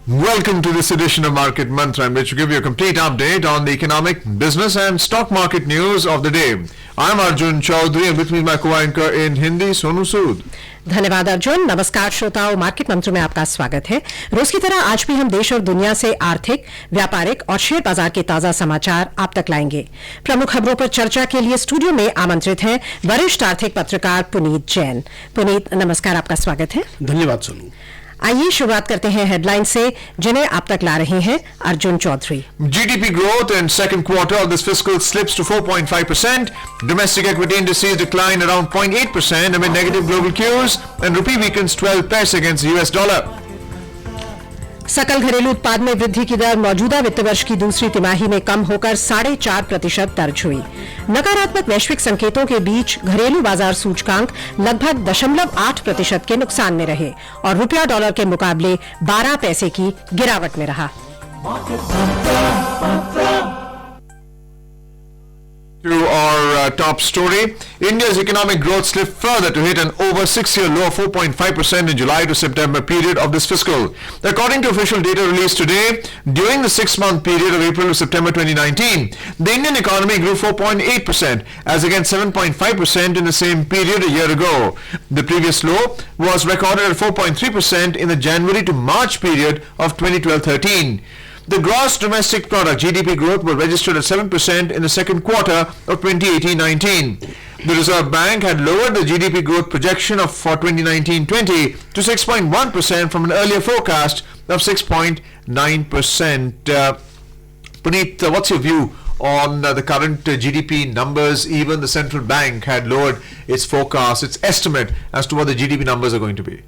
Welcome to this edition of Market Mantra, in which we give you a complete update on the economic, business and stock market news of the day. I'm Arjun Chaudhary and with me is my co-anchor in Hindi, Sonu Sood. धन्यवाद अर्जुन। नमस्कार श्रोताओं, market मंत्र में आपका स्वागत है। रोज की तरह आज भी हम देश और दुनिया से आर्थिक, व्यापारिक और शेयर बाजार के ताजा समाचार आप तक लाएंगे। प्रमुख खबरों पर चर्चा के लिए स्टूडियो में आमंत्रित हैं वरिष्ठ आर्थिक पत्रकार पुनीत जैन। पुनीत, नमस्कार, आपका स्वागत है। धन्यवाद सोनू। आइए शुरुआत करते हैं हेडलाइन से, जिन्हें आप तक ला रहे हैं Arjun Chaudhary. GDP growth in second quarter of this fiscal slips to 4.5%. Domestic equity indices decline around 0.8% amid negative global cues, and rupee weakens 12 paise against the US dollar. सकल घरेलू उत्पाद में वृद्धि की दर मौजूदा वित्त वर्ष की दूसरी तिमाही में कम होकर 4.5% दर्ज हुई। नकारात्मक वैश्विक संकेतों के बीच घरेलू बाजार सूचकांक लगभग 0.8% के नुकसान में रहे और रुपया डॉलर के मुकाबले 12 पैसे की गिरावट में रहा। To our top story, India's economic growth slipped further to hit an over 6-year low of 4.5% in July to September period of this fiscal. According to official data released today, during the 6-month period of April to September 2019, the Indian economy grew 4.8% as against 7.5% in the same period a year ago. The previous low was recorded at 4.3% in the January to March period of 2012-13. The gross domestic product GDP growth was registered at 7% in the second quarter of 2018-19. The Reserve Bank had lowered the GDP growth projection for 2019-20 to 6.1% from an earlier forecast of 6.9%. Puneet, what's your view on the current GDP numbers? Even the central bank had lowered its forecast, its estimate as to what the GDP numbers are going to be.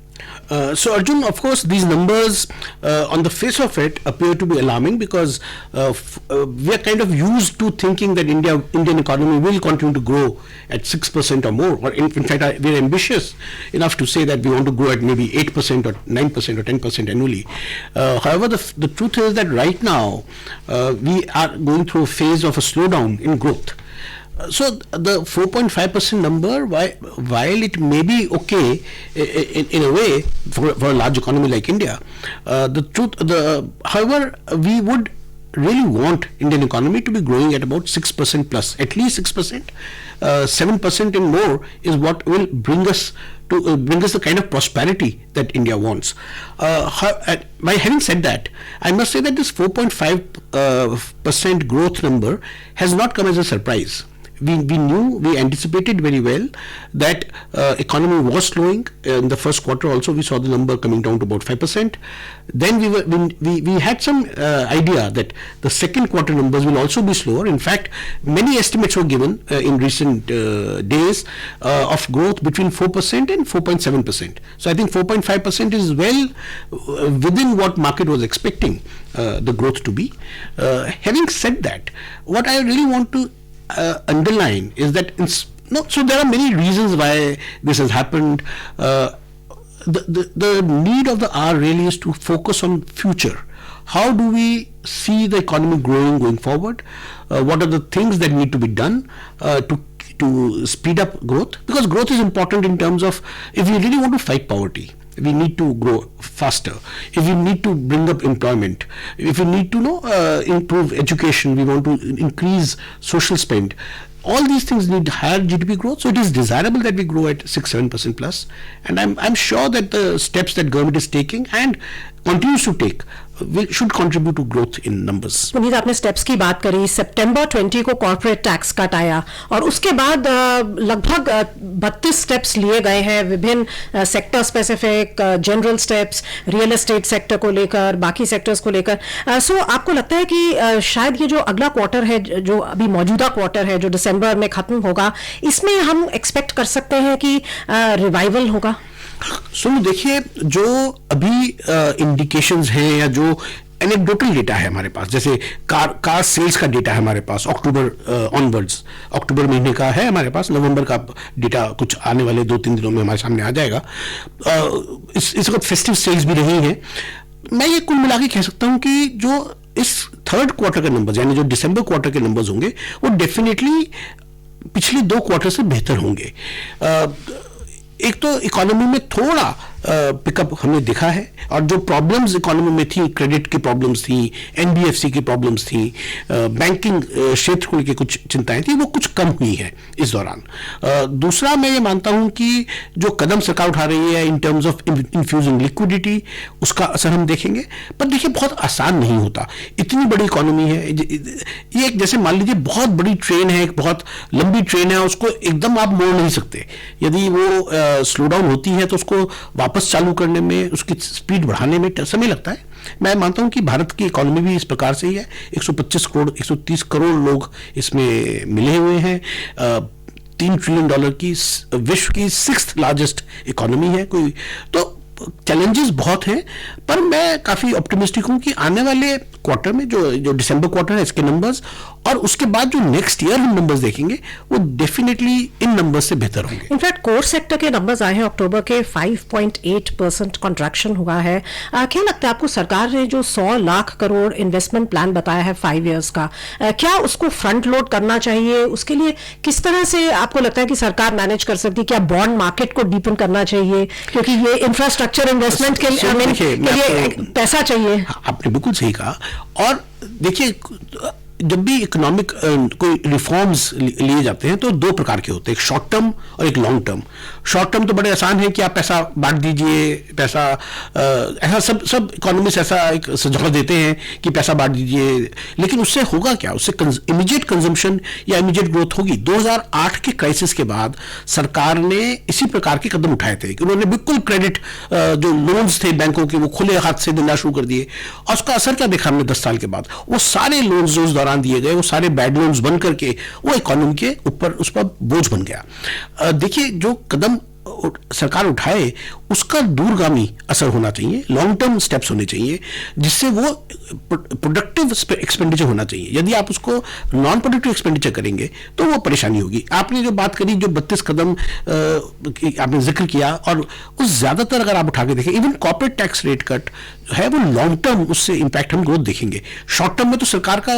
So Arjun, of course, these numbers on the face of it appear to be alarming because we are kind of used to thinking that Indian economy will continue to grow at 6% or more, or in fact we are ambitious enough to say that we want to grow at maybe 8% or 9% or 10% annually. However, the truth is that right now we are going through a phase of a slowdown in growth. So the 4.5% number, while it may be okay in a way for a large economy like India, however, we would really want Indian economy to be growing at about 6% plus, at least 6%. 7% and more is what will bring us the kind of prosperity that India wants. By having said that, I must say that this 4.5% growth number has not come as a surprise. We anticipated very well that economy was slowing. In the first quarter also we saw the number coming down to about 5%. Then we had some idea that the second quarter numbers will also be slower. In fact, many estimates were given in recent days of growth between 4% and 4.7%. So I think 4.5% is well within what market was expecting the growth to be. Having said that, what I really want to underline is that so there are many reasons why this has happened. The need of the hour really is to focus on future. How do we see the economy growing going forward? What are the things that need to be done to speed up growth? Because growth is important in terms of, if we really want to fight poverty, we need to grow faster. If we need to bring up employment, if we need to improve education, we want to increase social spend. All these things need higher GDP growth. So it is desirable that we grow at 6-7% plus. And I'm sure that the steps that government is taking and continues to take should contribute to growth in numbers. Puneet, आपने steps की बात करी। सितंबर 20 को corporate tax cut आया और उसके बाद लगभग 32 स्टेप्स लिए गए हैं, विभिन्न sector specific general steps, real estate sector को लेकर, बाकी सेक्टर्स को लेकर। सो आपको लगता है कि शायद ये जो अगला क्वार्टर है, जो अभी मौजूदा क्वार्टर है, जो दिसंबर में खत्म होगा, इसमें हम एक्सपेक्ट कर सकते हैं कि रिवाइवल होगा? देखिए, जो अभी इंडिकेशंस हैं या जो एनेक्डोटल डेटा है हमारे पास, जैसे कार सेल्स का डेटा है हमारे पास अक्टूबर ऑनवर्ड्स, अक्टूबर महीने का है हमारे पास, नवंबर का डेटा कुछ आने वाले 2-3 दिनों में हमारे सामने आ जाएगा। इस वक्त फेस्टिव सेल्स भी रही हैं। मैं ये कुल मिला के कह सकता हूं कि जो इस थर्ड क्वार्टर के नंबर्स, यानी जो दिसंबर क्वार्टर के नंबर्स होंगे, वो डेफिनेटली पिछले 2 क्वार्टर से बेहतर होंगे। एक तो इकोनॉमी में थोड़ा पिकअप हमें दिखा है, और जो प्रॉब्लम्स इकोनॉमी में थी, क्रेडिट की प्रॉब्लम्स थी, एनबीएफसी की प्रॉब्लम्स थी, बैंकिंग क्षेत्र को लेकर कुछ चिंताएं थी, वो कुछ कम हुई है इस दौरान। दूसरा, मैं ये मानता हूं कि जो कदम सरकार उठा रही है in terms of infusing liquidity, उसका असर हम देखेंगे। पर देखिए, बहुत आसान नहीं होता, इतनी बड़ी इकोनॉमी है। ये एक, जैसे मान लीजिए बहुत बड़ी ट्रेन है, एक बहुत लंबी ट्रेन है, उसको एकदम आप मोड़ नहीं सकते। यदि वो स्लो डाउन होती है तो उसको वापस चालू करने में, उसकी स्पीड बढ़ाने में समय लगता है। मैं मानता हूं कि भारत की इकोनॉमी भी इस प्रकार से ही है। 125 करोड़ 130 करोड़ लोग इसमें मिले हुए हैं। $3 ट्रिलियन की विश्व की 6th लार्जेस्ट इकोनॉमी है कोई। तो चैलेंजेस बहुत हैं, पर मैं काफी ऑप्टिमिस्टिक हूं कि आने वाले क्वार्टर में, जो दिसंबर क्वार्टर है, इसके नंबर्स, और उसके बाद जो नेक्स्ट ईयर हम नंबर्स देखेंगे, वो डेफिनेटली इन नंबर्स से बेहतर होंगे। इनफैक्ट कोर सेक्टर के नंबर्स आए हैं अक्टूबर के, 5.8% कॉन्ट्रैक्शन हुआ है। क्या लगता है आपको, सरकार ने जो 100 लाख करोड़ इन्वेस्टमेंट प्लान बताया है 5 इयर्स का, क्या उसको फ्रंट लोड करना चाहिए? उसके लिए किस तरह से आपको लगता है कि सरकार मैनेज कर सकती है? क्या बॉन्ड मार्केट को डीपन करना चाहिए, क्योंकि ये इंफ्रास्ट्रक्चर इन्वेस्टमेंट के लिए पैसा चाहिए? आपने बिल्कुल सही कहा। और देखिए, जब भी इकोनॉमिक कोई रिफॉर्म्स लिए जाते हैं तो 2 प्रकार के होते हैं, एक शॉर्ट टर्म और एक लॉन्ग टर्म। शॉर्ट टर्म तो बड़े आसान है कि आप पैसा बांट दीजिए, पैसा ऐसा सब इकोनॉमिस्ट ऐसा एक सुझाव देते हैं कि पैसा बांट दीजिए, लेकिन उससे होगा क्या? उससे इमीडिएट कंजम्पशन या इमीडिएट ग्रोथ होगी? 2008 के क्राइसिस के बाद सरकार ने इसी प्रकार के कदम उठाए थे कि उन्होंने बिल्कुल क्रेडिट, जो लोन्स थे बैंकों के, वो खुले हाथ से देना शुरू कर दिए। और उसका असर क्या देखा हमने 10 साल के बाद? वो सारे लोन्स जो उस दौरान दिए गए, वो सारे बैड लोन्स बन करके वो इकोनॉमी के ऊपर, उस पर बोझ बन गया। देखिए, जो कदम सरकार उठाए उसका दूरगामी असर होना चाहिए, लॉन्ग टर्म स्टेप्स होने चाहिए, जिससे वो प्रोडक्टिव एक्सपेंडिचर होना चाहिए। यदि आप उसको नॉन प्रोडक्टिव एक्सपेंडिचर करेंगे तो वो परेशानी होगी। आपने जो बात करी, जो 32 कदम आपने जिक्र किया, और उस ज्यादातर अगर आप उठा के देखें, even corporate tax rate cut है, वो लॉन्ग टर्म उससे इंपैक्ट हम ग्रोथ देखेंगे। शॉर्ट टर्म में तो सरकार का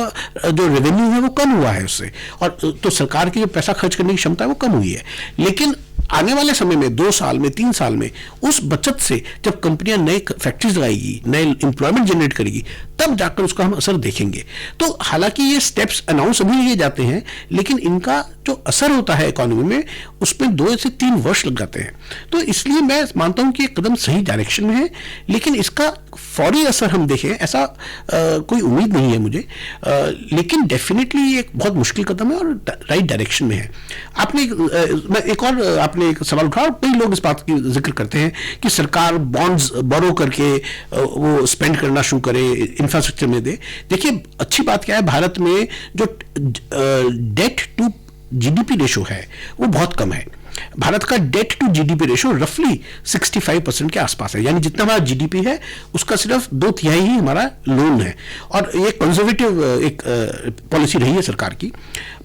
जो रेवेन्यू है वो कम हुआ है उससे, और तो सरकार की जो पैसा खर्च करने की क्षमता है वो कम हुई है। लेकिन आने वाले समय में 2 साल में, 3 साल में, उस बचत से जब कंपनियां नए फैक्ट्रीज लगाएगी, नए एम्प्लॉयमेंट जनरेट करेगी, तब जाकर उसका हम असर देखेंगे। तो हालांकि ये स्टेप्स अनाउंस अभी लिए जाते हैं, लेकिन इनका जो असर होता है इकोनॉमी में, उसमें 2 से 3 वर्ष लग जाते हैं। तो इसलिए मैं मानता हूं कि एक कदम सही डायरेक्शन में है, लेकिन इसका फौरी असर हम देखें ऐसा कोई उम्मीद नहीं है मुझे। लेकिन डेफिनेटली एक बहुत मुश्किल कदम है और राइट डायरेक्शन में है। आपने एक सवाल उठाया, कई लोग इस बात की जिक्र करते हैं कि सरकार बॉन्ड्स बोरो करके वो स्पेंड करना शुरू करे, इंफ्रास्ट्रक्चर में दे। देखिए, अच्छी बात क्या है, भारत में जो डेट टू जीडीपी रेशो है वो बहुत कम है। भारत का डेट टू जीडीपी रेशो रफली 65% के आसपास है, यानी जितना हमारा जीडीपी है उसका सिर्फ 2/3 ही हमारा लोन है। और ये कंजर्वेटिव एक पॉलिसी रही है सरकार की।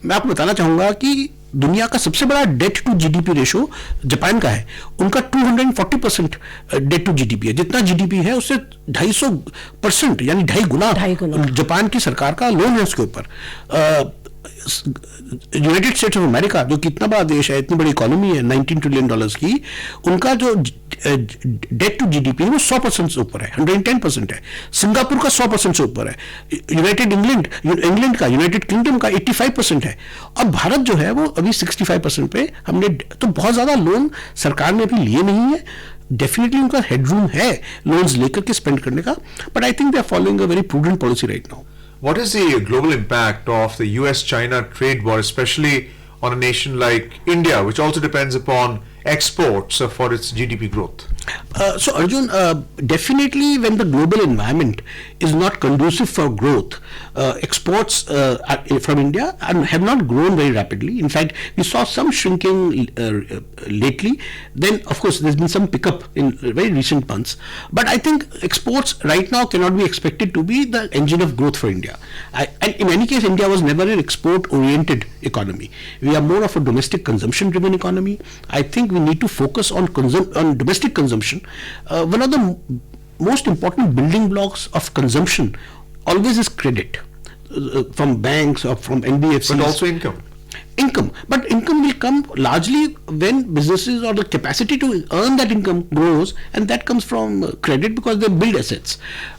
मैं आपको बताना चाहूंगा कि दुनिया का सबसे बड़ा debt to GDP ratio Japan का है। उनका 240% डेट टू जीडीपी है। जितना जीडीपी है उससे 250% यानी 2.5 गुना जापान की सरकार का लोन है उसके ऊपर। यूनाइटेड स्टेट्स ऑफ अमेरिका, जो कितना बड़ा देश है, इतनी बड़ी इकोनॉमी है, $19 ट्रिलियन की, उनका जो डेट टू जीडीपी है वो 100% से ऊपर है, 110% है। सिंगापुर का 100% से ऊपर है। इंग्लैंड का, यूनाइटेड किंगडम का 85% है। और भारत जो है वो अभी 65% पे हमने, तो बहुत ज्यादा लोन सरकार ने अभी लिए नहीं है। डेफिनेटली उनका हेडरूम है लोन्स लेकर के स्पेंड करने का, but I think they are following a very prudent policy right now. What is the global impact of the US-China trade war, especially on a nation like India, which also depends upon exports for its GDP growth? So Arjun, definitely when the global environment is not conducive for growth, exports from India have not grown very rapidly. In fact, we saw some shrinking lately. Then, of course, there's been some pickup in very recent months. But I think exports right now cannot be expected to be the engine of growth for India. And in any case, India was never an export-oriented economy. We are more of a domestic consumption-driven economy. I think we need to focus on domestic consumption. One of the most important building blocks of consumption always is credit from banks or from NBFCs. But also income. But income will come largely when businesses or the capacity to earn that income grows, and that comes from credit because they build assets.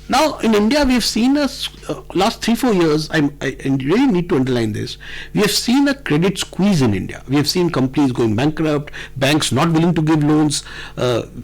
Now in India we have seen last 3-4 years, I really need to underline this, we have seen a credit squeeze in India. We have seen companies going bankrupt, banks not willing to give loans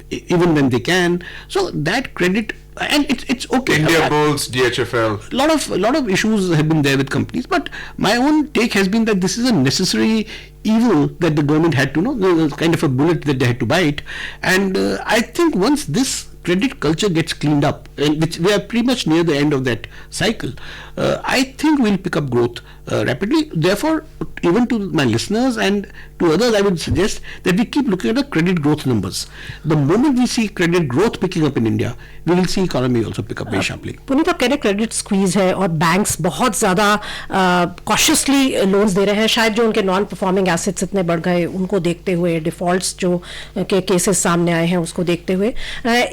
even when they can. So that credit, and it's okay. India Bulls, DHFL. Lot of issues have been there with companies, but my own take has been that this is a necessary evil that the government had to know, kind of a bullet that they had to bite. And I think once this credit culture gets cleaned up, and which we are pretty much near the end of that cycle, I think we'll pick up growth rapidly. Therefore, even to my listeners and to others, I would suggest that we keep looking at the credit growth numbers. The moment we see credit growth picking up in India, we will see economy also pick up very sharply. Puneet, आप कह रहे credit squeeze है और banks बहुत ज्यादा cautiously loans दे रहे हैं, शायद जो उनके नॉन परफॉर्मिंग एसेट्स इतने बढ़ गए उनको देखते हुए, डिफॉल्ट्स जो के केसेस सामने आए हैं उसको देखते हुए,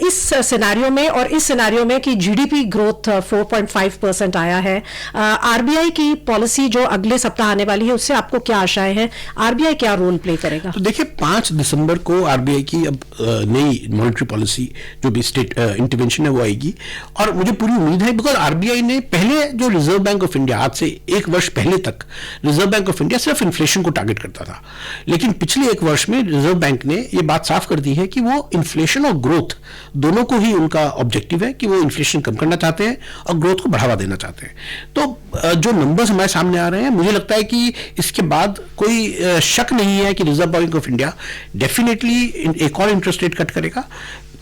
इस सिनेरियो में और इस सिनेरियो में कि जीडीपी ग्रोथ 4.5% आया है, आरबीआई की पॉलिसी जो अगले सप्ताह आने वाली है उससे आपको क्या आशाएं हैं? आरबीआई क्या रोल प्ले करेगा? तो देखिए 5 दिसंबर को आरबीआई की अब नई मॉनेटरी पॉलिसी जो भी स्टेट इंटरवेंशन है वो आएगी, और मुझे पूरी उम्मीद है बिकॉज आरबीआई ने पहले जो रिजर्व बैंक ऑफ इंडिया आज से 1 वर्ष पहले तक रिजर्व बैंक ऑफ इंडिया सिर्फ इन्फ्लेशन को टारगेट करता था, लेकिन पिछले 1 वर्ष में रिजर्व बैंक ने ये बात साफ कर दी है कि वो इन्फ्लेशन और ग्रोथ दोनों को ही उनका ऑब्जेक्टिव है कि वो इन्फ्लेशन कम करना चाहते हैं और ग्रोथ को बढ़ावा देना चाहते हैं. तो जो नंबर्स हमारे सामने आ रहे हैं, मुझे लगता है कि इसके बाद कोई शक नहीं है कि reserve bank of India definitely एक और इंटरेस्ट रेट कट करेगा.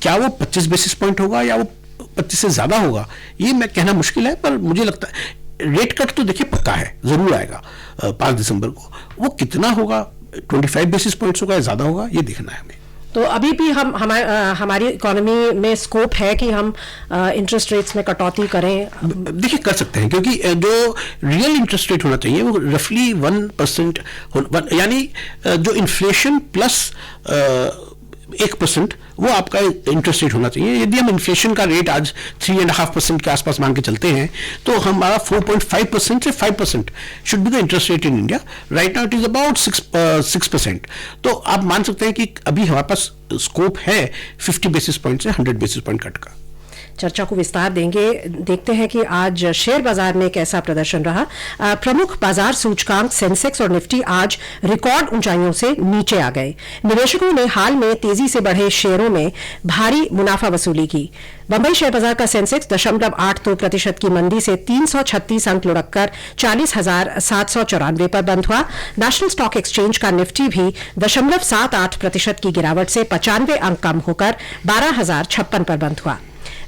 क्या वो 25 बेसिस पॉइंट होगा या वो 25 से ज्यादा होगा, ये मैं कहना मुश्किल है, पर मुझे लगता है रेट कट तो देखिए पक्का है, जरूर आएगा 5 दिसंबर को. वो कितना होगा, 25 बेसिस पॉइंट्स होगा या ज्यादा होगा, ये देखना है हमें. तो अभी भी हमारी इकोनॉमी में स्कोप है कि हम इंटरेस्ट रेट्स में कटौती करें? देखिए कर सकते हैं, क्योंकि जो रियल इंटरेस्ट रेट होना चाहिए वो रफली 1%, यानी जो इन्फ्लेशन प्लस 1% वो आपका इंटरेस्ट रेट होना चाहिए. यदि हम इन्फ्लेशन का रेट आज 3.5% के आसपास मान के चलते हैं तो हमारा 4.5% से 5% should be the interest rate in India. Right now it is about 6%. तो आप मान सकते हैं कि अभी हमारे पास स्कोप है 50 बेसिस पॉइंट से 100 बेसिस पॉइंट कट का. चर्चा को विस्तार देंगे. देखते हैं कि आज शेयर बाजार में कैसा प्रदर्शन रहा. प्रमुख बाजार सूचकांक सेंसेक्स और निफ्टी आज रिकॉर्ड ऊंचाइयों से नीचे आ गए. निवेशकों ने हाल में तेजी से बढ़े शेयरों में भारी मुनाफा वसूली की. बंबई शेयर बाजार का सेंसेक्स 0.82% की मंदी से 336 अंक लुढ़ककर 40,794 पर बंद हुआ. नेशनल स्टॉक एक्सचेंज का निफ्टी भी 0.78% की गिरावट से 95 अंक कम होकर 12,056 पर बंद हुआ.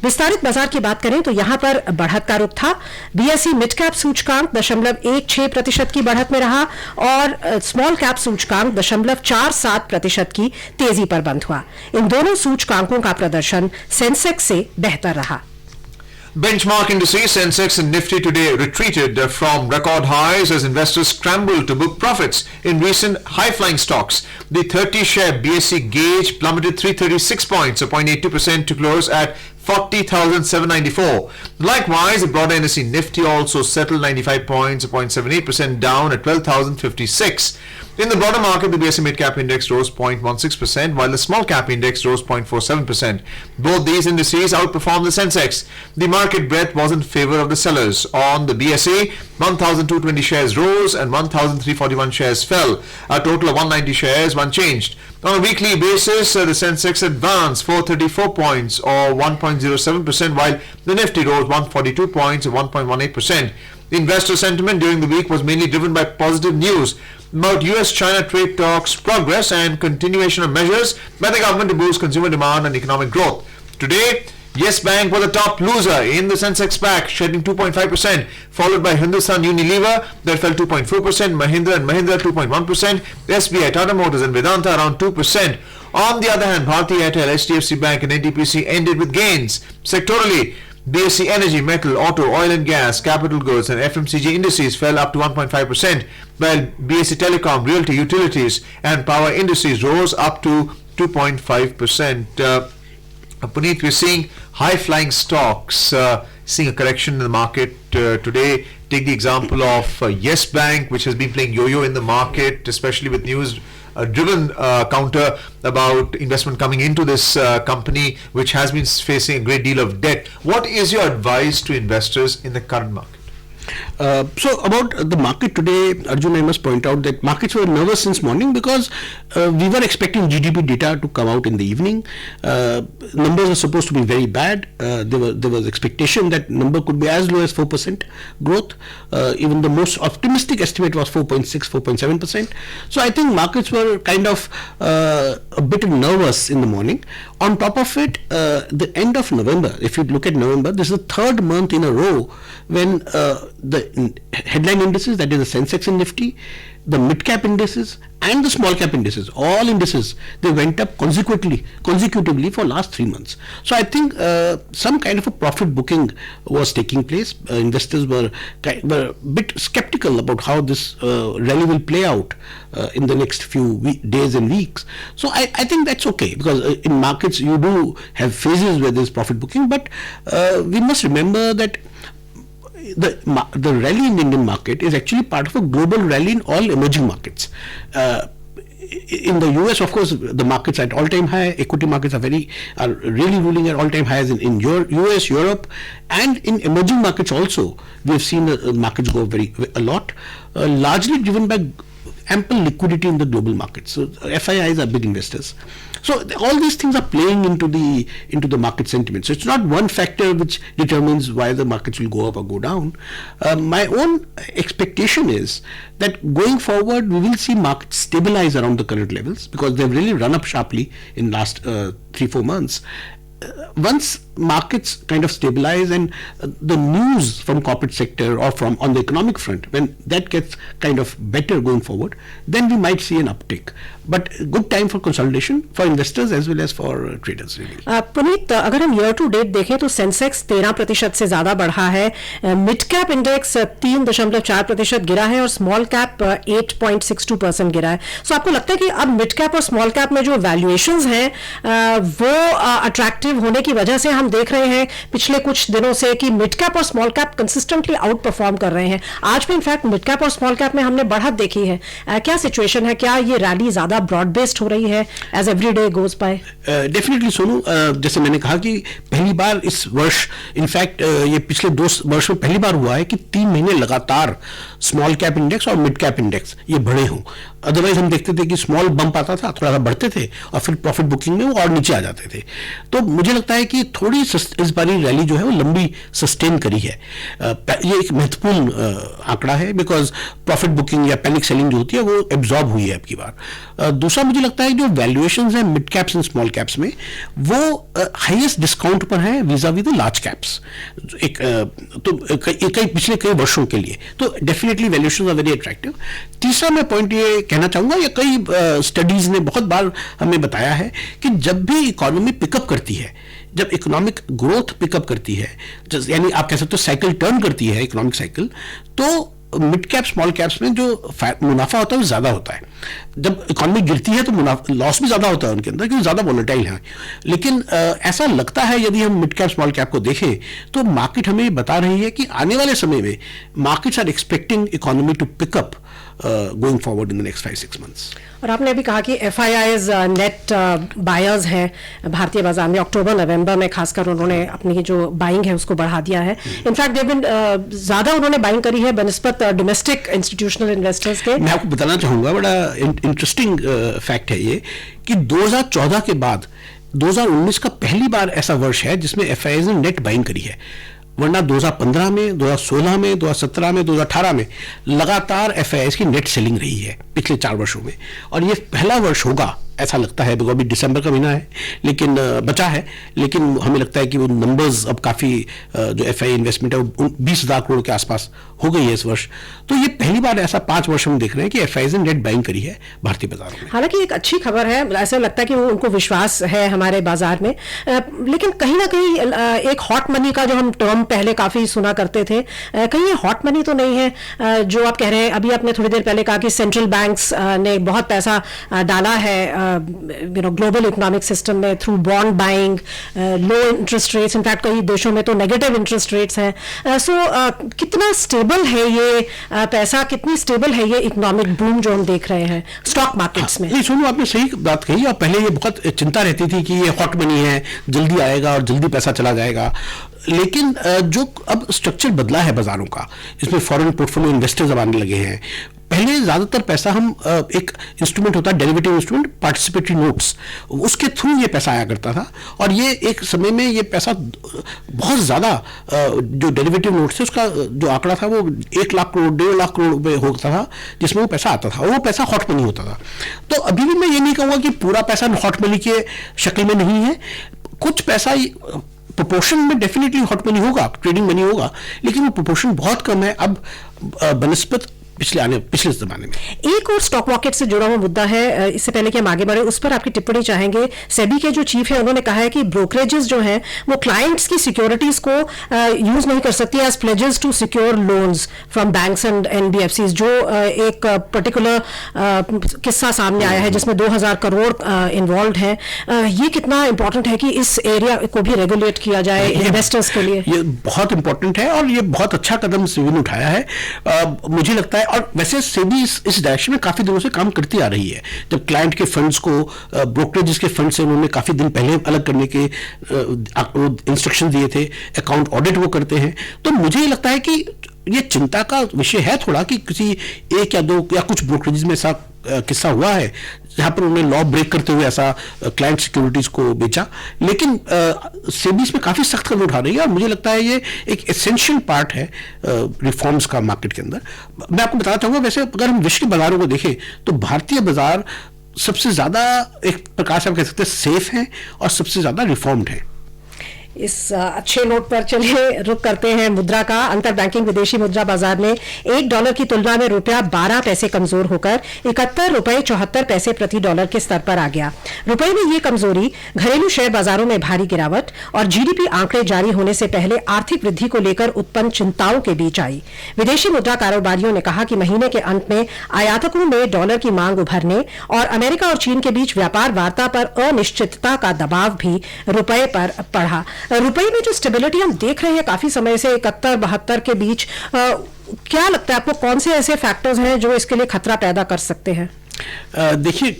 विस्तारित बाजार की बात करें तो यहां पर बढ़त का रुख था. बीएसई मिड कैप सूचकांक 0.16% की बढ़त में रहा और स्मॉल कैप सूचकांक 0.47% की तेजी पर बंद हुआ. इन दोनों सूचकांकों का प्रदर्शन सेंसेक्स से बेहतर रहा. Benchmark indices Sensex and Nifty today retreated from record highs as investors scrambled to book profits in recent high-flying stocks. The 30-share BSE gauge plummeted 336 points, or 0.82% to close at 40,794. Likewise, the broader NSE Nifty also settled 95 points, or 0.78% down at 12,056. In the broader market, the BSE Mid-Cap Index rose 0.16%, while the Small Cap Index rose 0.47%. Both these indices outperformed the Sensex. The market breadth was in favor of the sellers. On the BSE, 1,220 shares rose and 1,341 shares fell. A total of 190 shares were unchanged. On a weekly basis, the Sensex advanced 434 points, or 1.07%, while the Nifty rose 142 points, or 1.18%. Investor sentiment during the week was mainly driven by positive news. about US-China trade talks progress and continuation of measures by the government to boost consumer demand and economic growth. Today, Yes Bank was the top loser in the Sensex pack, shedding 2.5%, followed by Hindustan Unilever that fell 2.4%, Mahindra and Mahindra 2.1%, SBI, Tata Motors and Vedanta around 2%. On the other hand, Bharti Airtel, HDFC Bank and NTPC ended with gains. Sectorally, BSE Energy, Metal, Auto, Oil and Gas, Capital Goods and FMCG indices fell up to 1.5%, while BSE Telecom, Realty, Utilities and Power indices rose up to 2.5%. Puneet, we're seeing high-flying stocks seeing a correction in the market today. Take the example of Yes Bank, which has been playing yo-yo in the market, especially with news-driven counter about investment coming into this company, which has been facing a great deal of debt. What is your advice to investors in the current market? So about the market today, Arjun, I must point out that markets were nervous since morning because we were expecting GDP data to come out in the evening. Numbers are supposed to be very bad. There was expectation that number could be as low as 4% growth. Even the most optimistic estimate was 4.6, 4.7%. So I think markets were kind of a bit nervous in the morning. On top of it, the end of November, if you look at November, this is the third month in a row when the headline indices, that is the Sensex and Nifty, the mid-cap indices and the small-cap indices, all indices, they went up consecutively for last 3 months. So I think some kind of a profit booking was taking place. Investors were a bit skeptical about how this rally will play out in the next few days and weeks. So I think that's okay, because in markets you do have phases where there's profit booking, but we must remember that the rally in the Indian market is actually part of a global rally in all emerging markets. In the US, of course, the markets are at all-time high. Equity markets are really ruling at all-time highs in US, Europe, and in emerging markets also. We have seen markets go a lot, largely driven by ample liquidity in the global markets. So FIIs are big investors. So all these things are playing into the market sentiment. So it's not one factor which determines why the markets will go up or go down. My own expectation is that going forward we will see markets stabilize around the current levels, because they've really run up sharply in last 3-4 months. Once markets kind of stabilize and the news from corporate sector or from on the economic front, when that gets kind of better going forward, then we might see an uptick. But good time for consolidation for investors as well as for traders, really. Puneet, अगर हम year to date देखें तो Sensex 13% से ज्यादा बढ़ा है, mid cap index 3.4% गिरा है और स्मॉल कैप 8.62% गिरा है. सो आपको लगता है कि अब मिड कैप और स्मॉल कैप में जो वैल्यूएशंस हैं वो अट्रैक्टिव होने की वजह से हम देख रहे हैं पिछले कुछ दिनों से कि मिड कैप और small cap consistently out perform कर रहे हैं. आज भी इनफैक्ट मिड कैप और स्मॉल कैप में हमने बढ़त देखी है. क्या सिचुएशन है? क्या ये रैली ज्यादा ब्रॉड बेस्ड हो रही है as every day goes by? Definitely Sonu, जैसे मैंने कहा कि पहली बार इस वर्ष, इनफैक्ट ये पिछले 2 वर्ष में पहली बार हुआ है कि 3 महीने लगातार स्मॉल कैप इंडेक्स और मिड कैप इंडेक्स ये बढ़े हों. अदरवाइज हम देखते थे कि स्मॉल बम्प आता था, थोड़ा सा बढ़ते थे और फिर प्रॉफिट बुकिंग में वो और नीचे आ जाते थे. तो मुझे लगता है कि थोड़ी इस बारी रैली जो है वो लंबी सस्टेन करी है. ये एक महत्वपूर्ण आंकड़ा है, बिकॉज प्रॉफिट बुकिंग या पैनिक सेलिंग जो होती है वो एब्जॉर्ब हुई है अब की बार. दूसरा मुझे लगता है जो वैल्यूएशंस हैं mid caps and small caps में वो हाईएस्ट डिस्काउंट पर है vis-a-vis द लार्ज कैप्स पिछले कई वर्षों के लिए. तो definitely valuations are very attractive. तीसरा मैं पॉइंट ये कहना चाहूंगा, या कई स्टडीज ने बहुत बार हमें बताया है कि जब भी इकोनॉमी पिकअप करती है, जब इकोनॉमिक ग्रोथ पिकअप करती है, यानी आप कह सकते हो साइकिल टर्न करती है इकोनॉमिक साइकिल, तो मिड कैप स्मॉल कैप्स में जो मुनाफा होता है वो ज्यादा होता है. जब इकोनॉमी गिरती है तो लॉस भी ज्यादा होता है उनके अंदर, क्योंकि ज्यादा वोलेटाइल है. लेकिन ऐसा लगता है यदि हम मिड कैप स्मॉल कैप को देखें तो मार्केट हमें बता रही है कि आने वाले समय में markets are expecting economy to pick up going forward in the next 5-6 months. और आपने अभी कहा कि FIIs नेट बायर्स हैं भारतीय बाजार में. अक्टूबर नवंबर में खासकर उन्होंने अपनी जो बाइंग है उसको बढ़ा दिया है. इनफैक्ट ज्यादा उन्होंने बाइंग करी है बनस्पत डोमेस्टिक इंस्टीट्यूशनल इन्वेस्टर्स के. मैं आपको बताना चाहूंगा, बड़ा इंटरेस्टिंग फैक्ट है ये कि 2014 के बाद 2019 का पहली बार ऐसा वर्ष है जिसमें FIIs ने नेट बाइंग करी है. वरना 2015 में, 2016 में, 2017 में, 2018 में लगातार FIIs की नेट सेलिंग रही है पिछले 4 वर्षों में, और ये पहला वर्ष होगा ऐसा लगता है, बिकॉज अभी दिसंबर का महीना है लेकिन बचा है, लेकिन हमें लगता है कि वो नंबर्स अब काफ़ी जो FII इन्वेस्टमेंट है वो 20,000 करोड़ के आसपास हो गई है इस वर्ष। तो ये पहली बार ऐसा 5 वर्ष में देख रहे हैं कि FIIs ने नेट बाइंग करी है भारतीय बाजारों में। हालांकि एक अच्छी खबर है, ऐसा लगता है कि उनको विश्वास है हमारे बाजार में, लेकिन कहीं ना कहीं एक हॉट मनी का जो हम टर्म पहले काफी सुना करते थे, कहीं ये हॉट मनी तो नहीं है जो आप कह रहे हैं। अभी आपने थोड़ी देर पहले कहा कि सेंट्रल बैंक्स ने बहुत पैसा डाला है ग्लोबल इकोनॉमिक सिस्टम में थ्रू बॉन्ड बाइंग, लो इंटरेस्ट रेट्स, इनफैक्ट कई देशों में तो नेगेटिव इंटरेस्ट रेट्स हैं। सो कितना स्टेबल है ये पैसा, कितनी स्टेबल है ये इकोनॉमिक बूम जो हम देख रहे हैं स्टॉक मार्केट्स में? नहीं सोनू, आपने सही बात कही, और पहले ये बहुत चिंता रहती थी कि ये हॉट मनी है, जल्दी आएगा और जल्दी पैसा चला जाएगा, लेकिन जो अब स्ट्रक्चर बदला है बाजारों का, इसमें फॉरेन पोर्टफोलियो इन्वेस्टर्स अब आने लगे हैं। पहले ज्यादातर पैसा हम एक इंस्ट्रूमेंट होता है, डेरिवेटिव इंस्ट्रूमेंट, पार्टिसिपेटरी नोट्स, उसके थ्रू ये पैसा आया करता था, और ये एक समय में ये पैसा बहुत ज्यादा जो डेरिवेटिव नोट्स थे उसका जो आंकड़ा था वो 1 लाख करोड़ 1.5 लाख करोड़ रुपए होता था जिसमें वो पैसा आता था, और वो पैसा हॉट मनी होता था। तो अभी भी मैं ये नहीं कहूँगा कि पूरा पैसा हॉट मनी के शक्ल में नहीं है, कुछ पैसा प्रोपोर्शन में डेफिनेटली हॉट मनी होगा, ट्रेडिंग मनी होगा, लेकिन वो प्रोपोर्शन बहुत कम है अब बनस्पत पिछले जमाने में। एक और स्टॉक मार्केट से जुड़ा हुआ मुद्दा है, इससे पहले कि हम आगे बढ़े उस पर आपकी टिप्पणी चाहेंगे। सेबी के जो चीफ है उन्होंने कहा है कि ब्रोकरेजेस जो हैं वो क्लाइंट्स की सिक्योरिटीज को यूज नहीं कर सकती as pledges to secure loans from banks and NBFCs। जो एक पर्टिकुलर किस्सा सामने आया है जिसमें 2000 करोड़ इन्वॉल्व है, ये कितना इंपॉर्टेंट है कि इस एरिया को भी रेगुलेट किया जाए इन्वेस्टर्स के लिए? ये बहुत इंपॉर्टेंट है और ये बहुत अच्छा कदम सेबी ने उठाया है, मुझे लगता है। और वैसे सेबी इस डायरेक्शन में काफी दिनों से काम करती आ रही है। जब क्लाइंट के फंड्स को ब्रोकरेजेस के फंड से उन्होंने काफी दिन पहले अलग करने के इंस्ट्रक्शन दिए थे, अकाउंट ऑडिट वो करते हैं। तो मुझे लगता है कि ये चिंता का विषय है थोड़ा कि किसी 1 या 2 या कुछ ब्रोकरेजेस में ऐसा किस्सा हुआ है जहां पर उन्होंने लॉ ब्रेक करते हुए ऐसा क्लाइंट सिक्योरिटीज को बेचा, लेकिन सेबी इसमें काफी सख्त कदम उठा रही है और मुझे लगता है ये एक एसेंशियल पार्ट है रिफॉर्म्स का मार्केट के अंदर। मैं आपको बताना चाहूंगा, वैसे अगर हम विश्व के बाजारों को देखें तो भारतीय बाजार सबसे ज्यादा एक प्रकार से आप कह सकते हैं सेफ है और सबसे ज्यादा रिफॉर्म्ड है। इस अच्छे नोट पर चलिए रुक करते हैं मुद्रा का। अंतर बैंकिंग विदेशी मुद्रा बाजार में $1 की तुलना में रुपया 12 पैसे कमजोर होकर 71 रुपए 74 पैसे प्रति डॉलर के स्तर पर आ गया। रुपए में ये कमजोरी घरेलू शेयर बाजारों में भारी गिरावट और जीडीपी आंकड़े जारी होने से पहले आर्थिक वृद्धि को लेकर उत्पन्न चिंताओं के बीच आई। विदेशी मुद्रा कारोबारियों ने कहा कि महीने के अंत में आयातकों में डॉलर की मांग उभरने और अमेरिका और चीन के बीच व्यापार वार्ता पर अनिश्चितता का दबाव भी रुपए पर पड़ा। रुपए में जो स्टेबिलिटी हम देख रहे हैं काफी समय से 71-72 के बीच, क्या लगता है आपको कौन से ऐसे फैक्टर्स हैं जो इसके लिए खतरा पैदा कर सकते हैं? देखिए,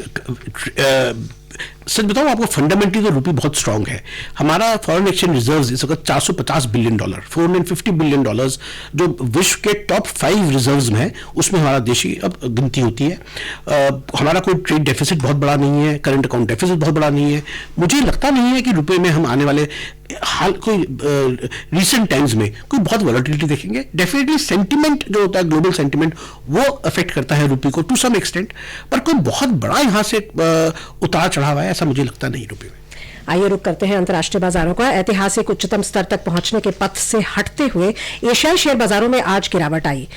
सच बताऊं आपको, फंडामेंटली तो रुपये बहुत स्ट्रांग है। हमारा फॉरेन एक्सचेंज रिजर्व्स इस वक्त $450 बिलियन, $450 बिलियन जो विश्व के टॉप 5 रिजर्व्स में है, उसमें हमारा देश की अब गिनती होती है। हमारा कोई ट्रेड डेफिसिट बहुत बड़ा नहीं है, करंट अकाउंट डेफिसिट बहुत बड़ा नहीं है। मुझे लगता नहीं है कि रुपये में हम आने वाले हाल कोई रिसेंट टाइम्स में कोई बहुत वॉलेटिलिटी देखेंगे। डेफिनेटली सेंटिमेंट जो होता है, ग्लोबल सेंटिमेंट, वो अफेक्ट करता है रुपये को टू सम एक्सटेंट, पर कोई बहुत बड़ा यहाँ से उतार चढ़ाव है ऐसा मुझे लगता नहीं रुपये में। आइए रुक करते हैं अंतर्राष्ट्रीय बाजारों का। ऐतिहासिक उच्चतम स्तर तक पहुंचने के पथ से हटते हुए एशियाई शेयर बाजारों में आज गिरावट आई।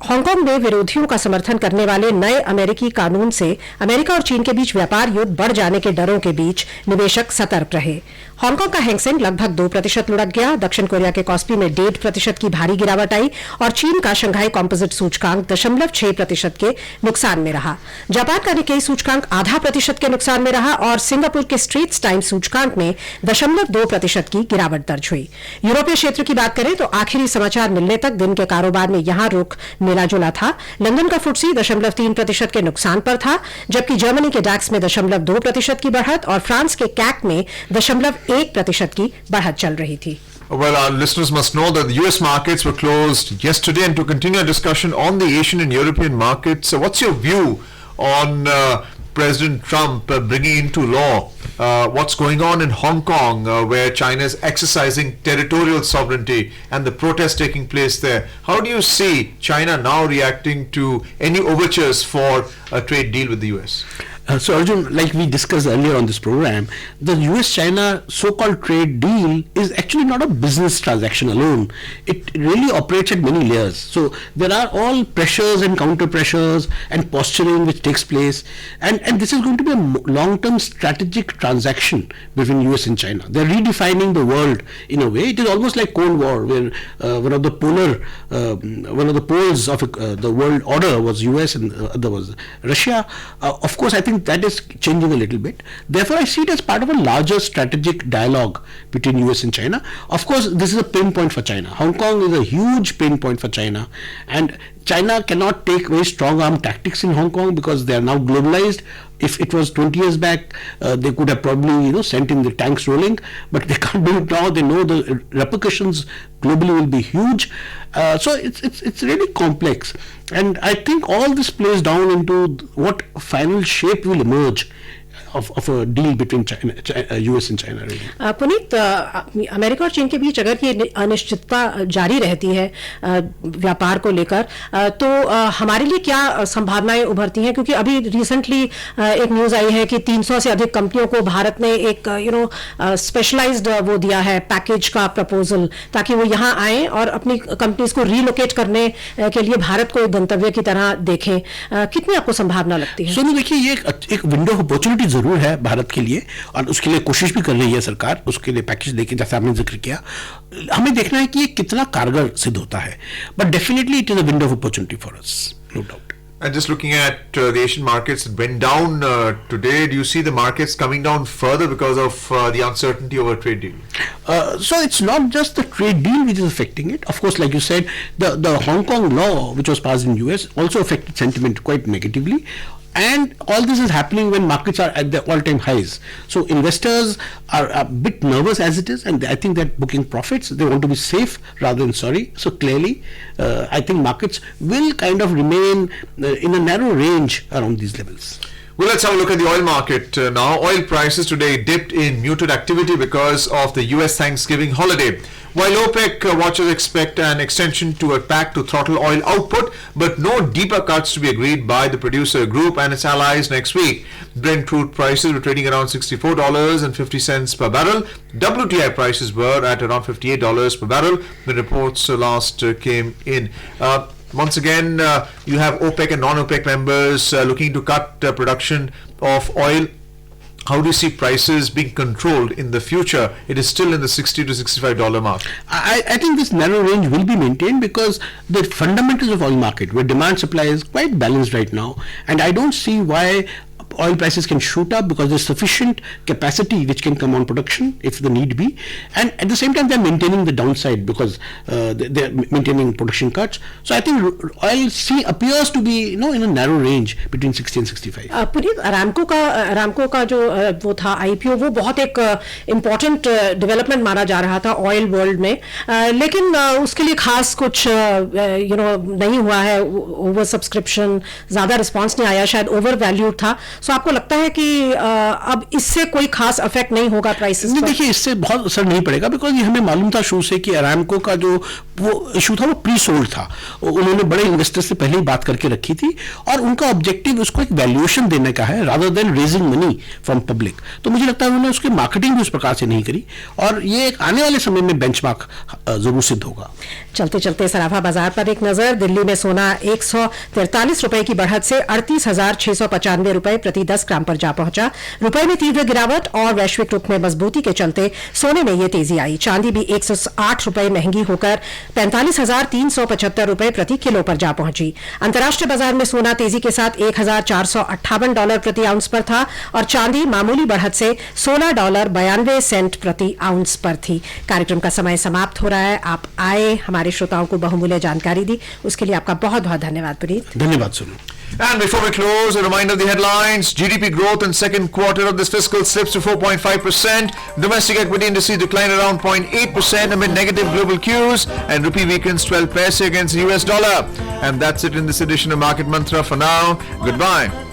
हांगकांग में विरोधियों का समर्थन करने वाले नए अमेरिकी कानून से अमेरिका और चीन के बीच व्यापार युद्ध बढ़ जाने के डरों के बीच निवेशक सतर्क रहे। हांगकांग का हैंगसेंग लगभग 2% लुढ़क गया। दक्षिण कोरिया के कॉस्पी में 1.5% की भारी गिरावट आई और चीन का शंघाई कॉम्पोजिट सूचकांक 0.6% के नुकसान में रहा। जापान का निकेई सूचकांक 0.5% के नुकसान में रहा और सिंगापुर के स्ट्रेट्स टाइम्स सूचकांक में 0.2% की गिरावट दर्ज हुई। यूरोपीय क्षेत्र की बात करें तो आखिरी समाचार मिलने तक दिन के कारोबार में यहां रुख मिला जुला था। लंदन का फुटसी 0.3% के नुकसान पर था, जबकि जर्मनी के डैक्स में 0.2% की बढ़त और फ्रांस के कैक में 1% की बढ़त चल रही थी। Well, our listeners must know that the US markets were closed yesterday, and to continue our discussion on the Asian and European markets, what's your view on President Trump bringing into law what's going on in Hong Kong, where China is exercising territorial sovereignty and the protests taking place there. How do you see China now reacting to any overtures for a trade deal with the US? So Arjun, like we discussed earlier on this program, the US-China so-called trade deal is actually not a business transaction alone. It really operates at many layers. So there are all pressures and counter pressures and posturing which takes place, and this is going to be a long-term strategic transaction between US and China. They're redefining the world in a way. It is almost like Cold War, where one of the poles of the world order was US and the other was Russia. Of course, I think that is changing a little bit. Therefore, I see it as part of a larger strategic dialogue between US and China. Of course, this is a pain point for China. Hong Kong is a huge pain point for China, and China cannot take very strong arm tactics in Hong Kong because they are now globalized. If it was 20 years back, they could have probably sent in the tanks rolling, but they can't do it now. They know the repercussions globally will be huge. So it's really complex, and I think all this plays down into what final shape will emerge of a deal between China, US and China. Really. Puneet, America और चीन के बीच अगर ये अनिश्चितता जारी रहती है व्यापार को लेकर, तो हमारे लिए क्या संभावनाएं उभरती हैं? क्योंकि अभी रिसेंटली एक न्यूज आई है कि 300 से अधिक कंपनियों को भारत ने एक स्पेशलाइज्ड वो दिया है पैकेज का प्रपोजल, ताकि वो यहाँ आए और अपनी कंपनीज को रीलोकेट करने के लिए भारत को एक गंतव्य की तरह देखें. कितनी आपको संभावना लगती है? सोनू, देखिए, ये एक विंडो ऑफ अपॉर्चुनिटी जरूर है भारत के लिए, और उसके लिए कोशिश भी कर रही है सरकार, उसके लिए पैकेज देके, जैसे आपने जिक्र किया. हमें देखना है कि ये कितना कारगर सिद्ध होता है, but definitely it is a window of opportunity for us, no doubt. And just looking at the Asian markets, it went down today. Do you see the markets coming down further because of the uncertainty over trade deal? So it's not just the trade deal which is affecting it. Of course, like you said, the Hong Kong law, which was passed in US, also affected sentiment quite negatively. And all this is happening when markets are at their all-time highs. So investors are a bit nervous as it is, and I think that booking profits, they want to be safe rather than sorry. So clearly, I think markets will kind of remain in a narrow range around these levels. Well, let's have a look at the oil market now. Oil prices today dipped in muted activity because of the US Thanksgiving holiday. While OPEC watchers expect an extension to a pact to throttle oil output, but no deeper cuts to be agreed by the producer group and its allies next week. Brent crude prices were trading around $64.50 per barrel. WTI prices were at around $58 per barrel when reports last came in. Once again, you have OPEC and non-OPEC members looking to cut production of oil. How do you see prices being controlled in the future? It is still in the $60 to $65 mark. I think this narrow range will be maintained because the fundamentals of oil market, where demand supply is quite balanced right now, and I don't see why oil prices can shoot up because there's sufficient capacity which can come on production if the need be, and at the same time they're maintaining the downside because they're maintaining production cuts. So I think oil appears to be in a narrow range between 60 and 65. Puneet, Aramco का जो वो था IPO, वो बहुत एक important development माना जा रहा था ऑयल वर्ल्ड में, लेकिन उसके लिए खास कुछ नहीं हुआ है. ओवर सब्सक्रिप्शन, ज्यादा रिस्पॉन्स नहीं आया, शायद ओवर वैल्यूड था. सो आपको लगता है कि अब इससे कोई खास इफेक्ट नहीं होगा प्राइसेस पर? देखिए, इससे बहुत असर नहीं पड़ेगा बिकॉज ये हमें मालूम था शुरू से कि अरामको का जो वो इशू था वो प्री सोल्ड था. उन्होंने बड़े इन्वेस्टर से पहले ही बात करके रखी थी और उनका ऑब्जेक्टिव उसको एक वैल्यूएशन देने का है rather than raising money from public. तो मुझे लगता है उन्होंने उसकी मार्केटिंग भी उस प्रकार से नहीं करी और ये एक आने वाले समय में बेंचमार्क जरूर सिद्ध होगा. चलते चलते सराफा बाजार पर एक नजर. दिल्ली में सोना 143 रुपए की बढ़त से 38,695 रुपए प्रति 10 ग्राम पर जा पहुंचा. रुपए में तीव्र गिरावट और वैश्विक रुख में मजबूती के चलते सोने में ये तेजी आई. चांदी भी 108 रुपए महंगी होकर 45,375 रुपए प्रति किलो पर जा पहुंची. अंतर्राष्ट्रीय बाजार में सोना तेजी के साथ $1,458 प्रति आउंस पर था और चांदी मामूली बढ़त से $16.92 प्रति आउंस पर थी. कार्यक्रम का समय समाप्त हो रहा है. आप आए, हमारे श्रोताओं को बहुमूल्य जानकारी दी, उसके लिए आपका बहुत बहुत धन्यवाद पुनीत. धन्यवाद सुनो. And before we close, a reminder of the headlines. GDP growth in second quarter of this fiscal slips to 4.5%. Domestic equity indices decline around 0.8% amid negative global cues, and rupee weakens 12 paise against the US dollar. And that's it in this edition of Market Mantra for now. Goodbye.